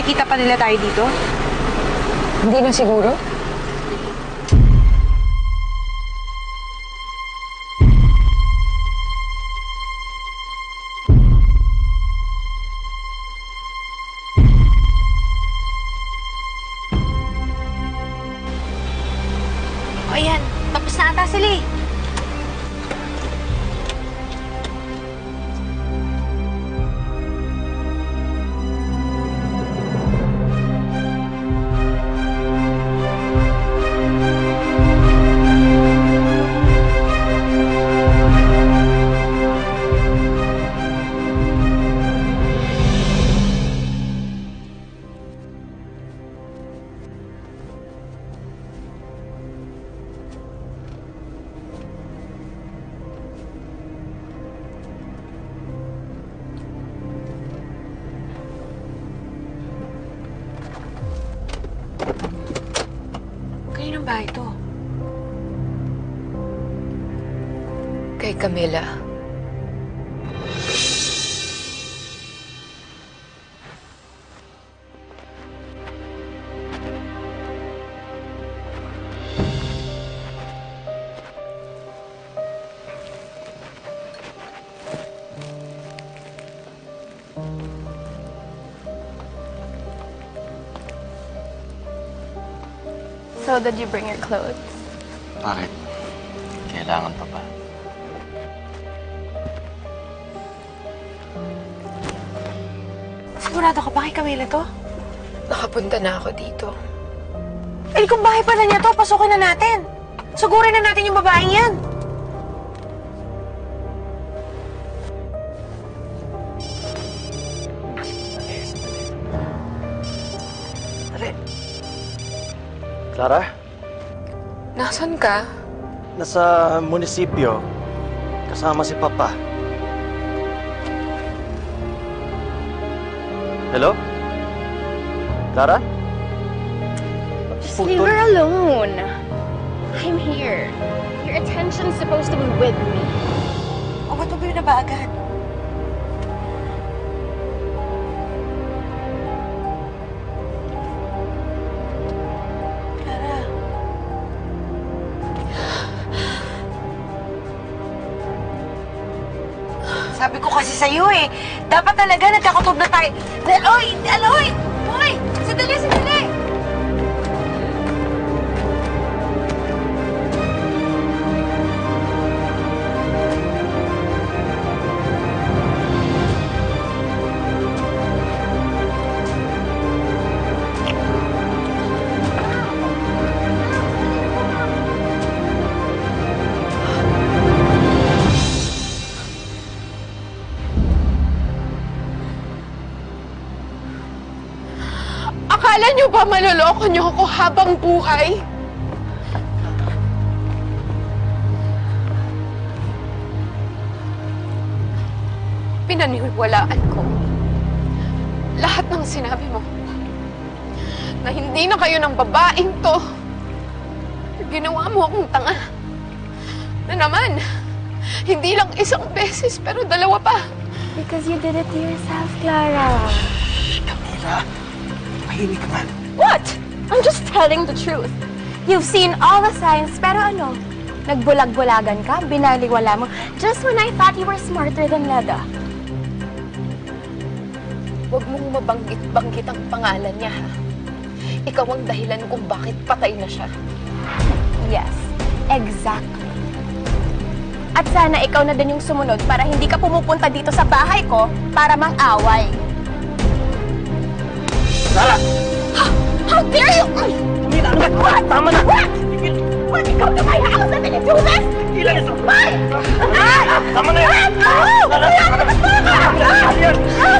makikita pa nila tayo dito? Hindi na siguro? O ayan, tapos na ata sila eh. Kaninong bahay to? Kay Camila. So, did you bring your clothes? Bakit? Kailangan pa ba? Sigurado ka ba kay Camila to? Nakapunta na ako dito. Eh kung bahay pala niya to, pasukin na natin. Sugurin na natin yung babaeng yan. Clara, Nasaan ka? nasa munisipyo. Kasama si Papa. Hello? Clara? Just leave her alone. I'm here. Your attention's supposed to be with me. O ba't mo ba agad? Clara. Sabi ko kasi sa'yo eh, dapat talaga nagkakatub na tayo. Aloy! Aloy! Hoy! Sandali, sandali! Akala niyo ba maloloko niyo ako habang buhay? Pinaniwalaan ko lahat ng sinabi mo na hindi na kayo ng babaeng to. Ginawa mo akong tanga. Na naman, hindi lang isang beses pero dalawa pa. Because you did it to yourself, Clara. Shh, Camila. Mahimik ka man. What? I'm just telling the truth. You've seen all the signs, pero ano? Nagbulag-bulagan ka, binaliwala mo, just when I thought you were smarter than Leda. Huwag mong mabanggit-banggit ang pangalan niya, ha? Ikaw ang dahilan kung bakit patay na siya. Yes, exactly. At sana ikaw na din yung sumunod para hindi ka pumupunta dito sa bahay ko para mang-away. Clara! How dare you! Camila, ano ba? What? Tama na! What? What? You come to my house and then you do this? Ilan ito? What? Tama na yan! What? Oh! Clara, Kaya ka naman ba? Clara,